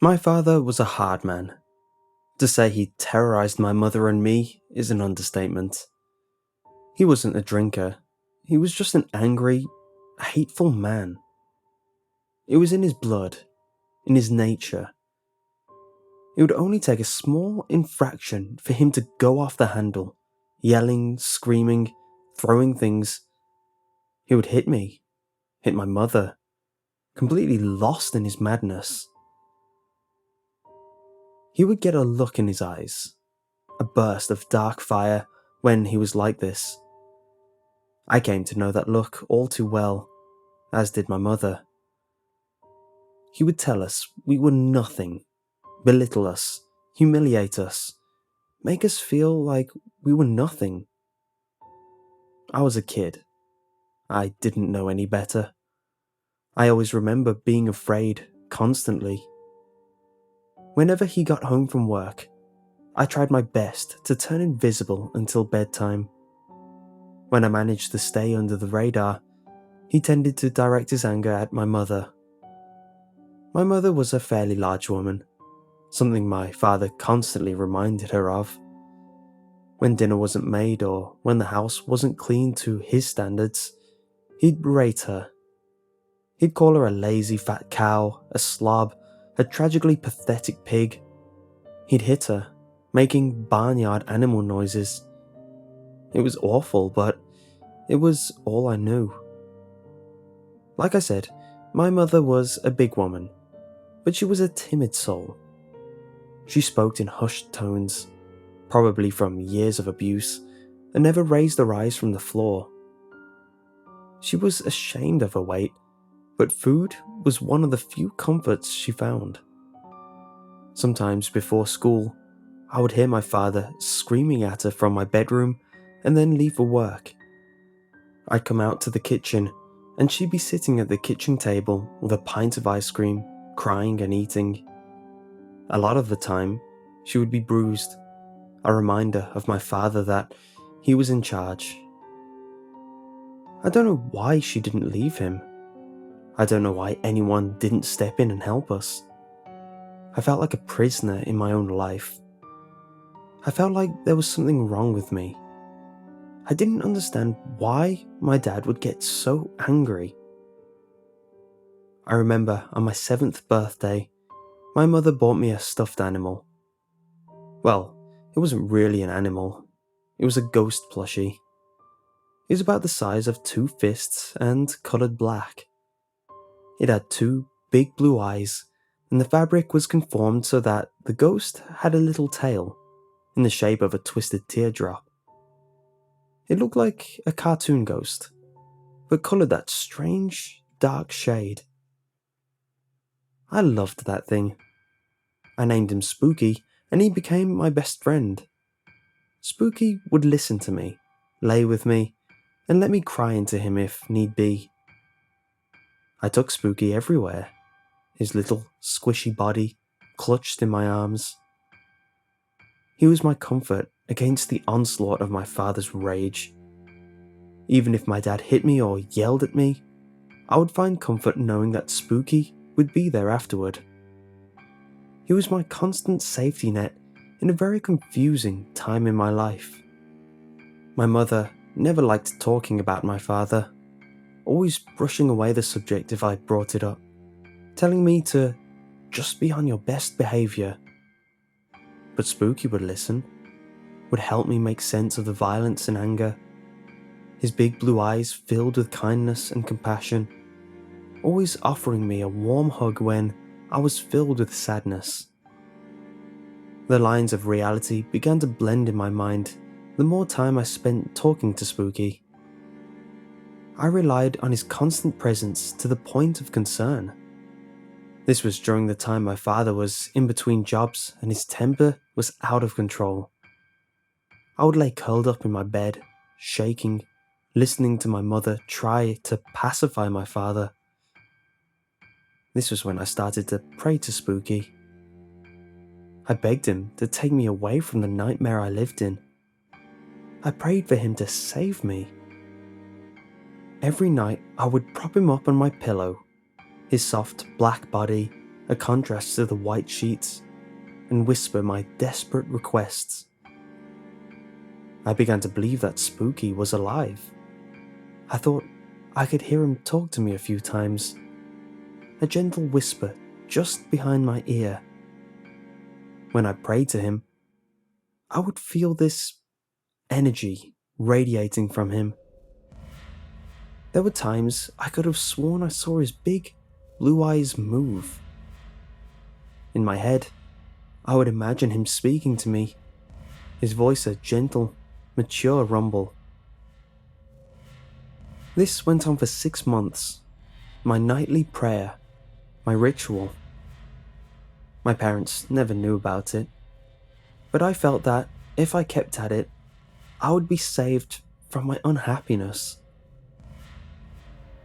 My father was a hard man. To say he terrorized my mother and me is an understatement. He wasn't a drinker. He was just an angry, hateful man. It was in his blood, in his nature. It would only take a small infraction for him to go off the handle, yelling, screaming, throwing things. He would hit me, hit my mother, completely lost in his madness. He would get a look in his eyes, a burst of dark fire when he was like this. I came to know that look all too well, as did my mother. He would tell us we were nothing, belittle us, humiliate us, make us feel like we were nothing. I was a kid. I didn't know any better. I always remember being afraid, constantly. Whenever he got home from work, I tried my best to turn invisible until bedtime. When I managed to stay under the radar, he tended to direct his anger at my mother. My mother was a fairly large woman, something my father constantly reminded her of. When dinner wasn't made or when the house wasn't clean to his standards, he'd berate her. He'd call her a lazy fat cow, a slob, a tragically pathetic pig. He'd hit her, making barnyard animal noises. It was awful, but it was all I knew. Like I said, my mother was a big woman, but she was a timid soul. She spoke in hushed tones, probably from years of abuse, and never raised her eyes from the floor. She was ashamed of her weight, but food was one of the few comforts she found. Sometimes before school, I would hear my father screaming at her from my bedroom and then leave for work. I'd come out to the kitchen and she'd be sitting at the kitchen table with a pint of ice cream, crying and eating. A lot of the time, she would be bruised, a reminder of my father that he was in charge. I don't know why she didn't leave him. I don't know why anyone didn't step in and help us. I felt like a prisoner in my own life. I felt like there was something wrong with me. I didn't understand why my dad would get so angry. I remember on my 7th birthday, my mother bought me a stuffed animal. Well, it wasn't really an animal. It was a ghost plushie. It was about the size of 2 fists and coloured black. It had 2 big blue eyes, and the fabric was conformed so that the ghost had a little tail in the shape of a twisted teardrop. It looked like a cartoon ghost, but coloured that strange, dark shade. I loved that thing. I named him Spooky, and he became my best friend. Spooky would listen to me, lay with me, and let me cry into him if need be. I took Spooky everywhere, his little squishy body clutched in my arms. He was my comfort against the onslaught of my father's rage. Even if my dad hit me or yelled at me, I would find comfort knowing that Spooky would be there afterward. He was my constant safety net in a very confusing time in my life. My mother never liked talking about my father, always brushing away the subject if I brought it up, telling me to just be on your best behaviour. But Spooky would listen, would help me make sense of the violence and anger, his big blue eyes filled with kindness and compassion, always offering me a warm hug when I was filled with sadness. The lines of reality began to blend in my mind the more time I spent talking to Spooky. I relied on his constant presence to the point of concern. This was during the time my father was in between jobs and his temper was out of control. I would lay curled up in my bed, shaking, listening to my mother try to pacify my father. This was when I started to pray to Spooky. I begged him to take me away from the nightmare I lived in. I prayed for him to save me. Every night I would prop him up on my pillow, his soft black body a contrast to the white sheets, and whisper my desperate requests. I began to believe that Spooky was alive. I thought I could hear him talk to me a few times, a gentle whisper just behind my ear. When I prayed to him, I would feel this energy radiating from him. There were times I could have sworn I saw his big blue eyes move. In my head, I would imagine him speaking to me, his voice a gentle, mature rumble. This went on for 6 months, my nightly prayer, my ritual. My parents never knew about it, but I felt that if I kept at it, I would be saved from my unhappiness.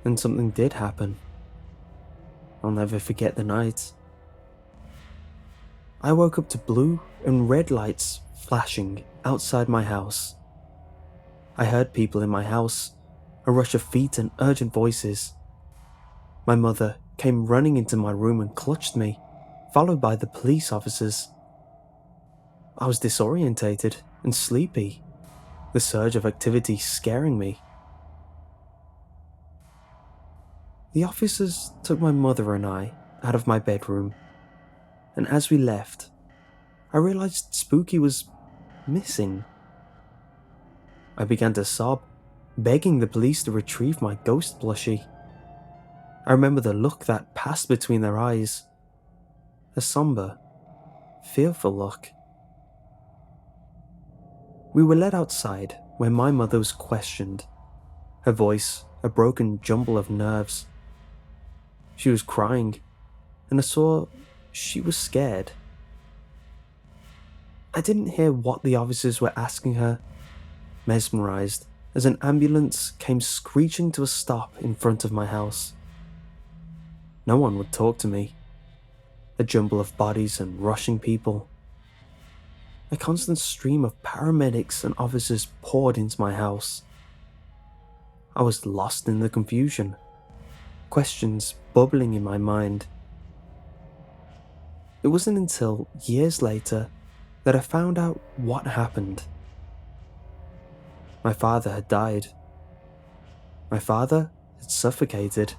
And something did happen. I'll never forget the night. I woke up to blue and red lights flashing outside my house. I heard people in my house, a rush of feet and urgent voices. My mother came running into my room and clutched me, followed by the police officers. I was disorientated and sleepy, the surge of activity scaring me. The officers took my mother and I out of my bedroom, and as we left, I realized Spooky was missing. I began to sob, begging the police to retrieve my ghost plushie. I remember the look that passed between their eyes, a somber, fearful look. We were led outside where my mother was questioned, her voice a broken jumble of nerves. She was crying, and I saw she was scared. I didn't hear what the officers were asking her, mesmerized as an ambulance came screeching to a stop in front of my house. No one would talk to me. A jumble of bodies and rushing people. A constant stream of paramedics and officers poured into my house. I was lost in the confusion, questions bubbling in my mind. It wasn't until years later that I found out what happened. My father had died. My father had suffocated.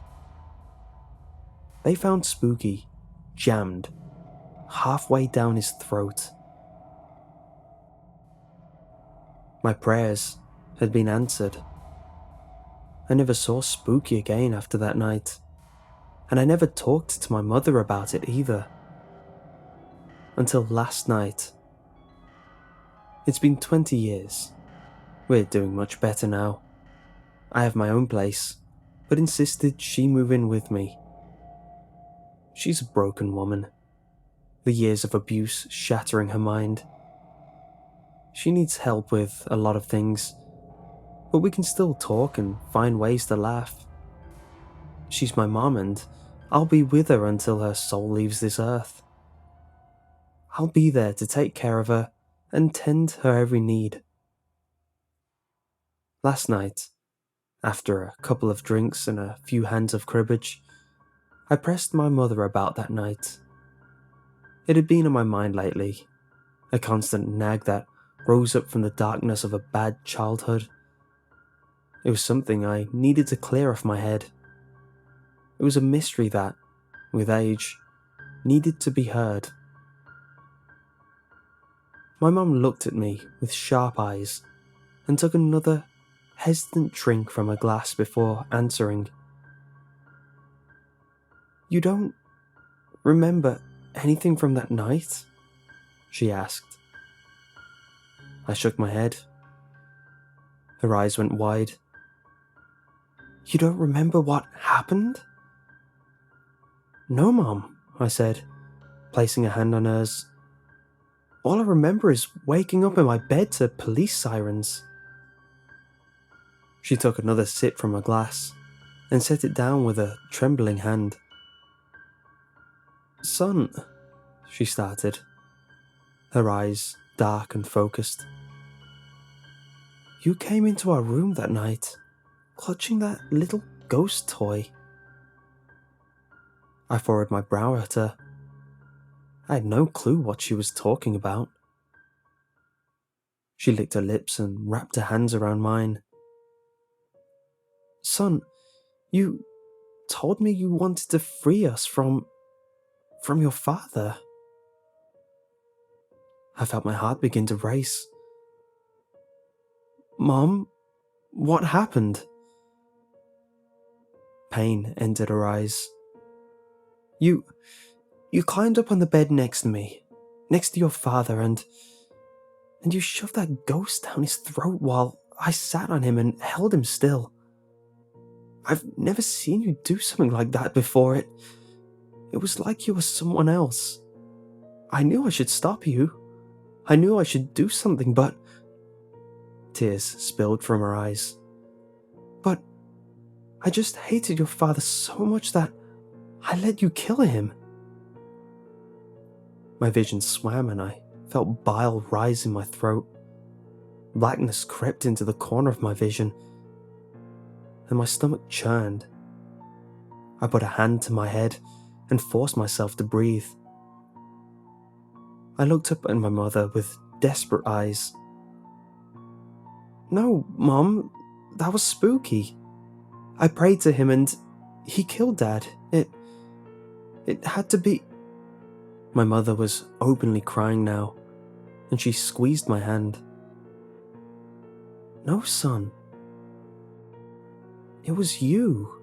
They found Spooky jammed halfway down his throat. My prayers had been answered. I never saw Spooky again after that night, and I never talked to my mother about it either. Until last night. It's been 20 years. We're doing much better now. I have my own place, but insisted she move in with me. She's a broken woman, the years of abuse shattering her mind. She needs help with a lot of things, but we can still talk and find ways to laugh. She's my mom, and I'll be with her until her soul leaves this earth. I'll be there to take care of her and tend her every need. Last night, after a couple of drinks and a few hands of cribbage, I pressed my mother about that night. It had been on my mind lately, a constant nag that rose up from the darkness of a bad childhood. It was something I needed to clear off my head. It was a mystery that, with age, needed to be heard. My mum looked at me with sharp eyes and took another hesitant drink from her glass before answering. "You don't remember anything from that night?" she asked. I shook my head. Her eyes went wide. "You don't remember what happened?" "No, Mom," I said, placing a hand on hers. "All I remember is waking up in my bed to police sirens." She took another sip from her glass and set it down with a trembling hand. "Son," she started, her eyes dark and focused. "You came into our room that night, clutching that little ghost toy." I furrowed my brow at her, I had no clue what she was talking about. She licked her lips and wrapped her hands around mine. Son, you told me you wanted to free us from your father. I felt my heart begin to race. Mom, what happened? Pain entered her eyes. You climbed up on the bed next to me, next to your father, and you shoved that ghost down his throat while I sat on him and held him still. I've never seen you do something like that before. It was like you were someone else. I knew I should stop you. I knew I should do something, but... Tears spilled from her eyes. But I just hated your father so much that I let you kill him. My vision swam and I felt bile rise in my throat. Blackness crept into the corner of my vision, and my stomach churned. I put a hand to my head and forced myself to breathe. I looked up at my mother with desperate eyes. No, Mom, that was spooky. I prayed to him and he killed Dad. It had to be... My mother was openly crying now, and she squeezed my hand. No, son. It was you.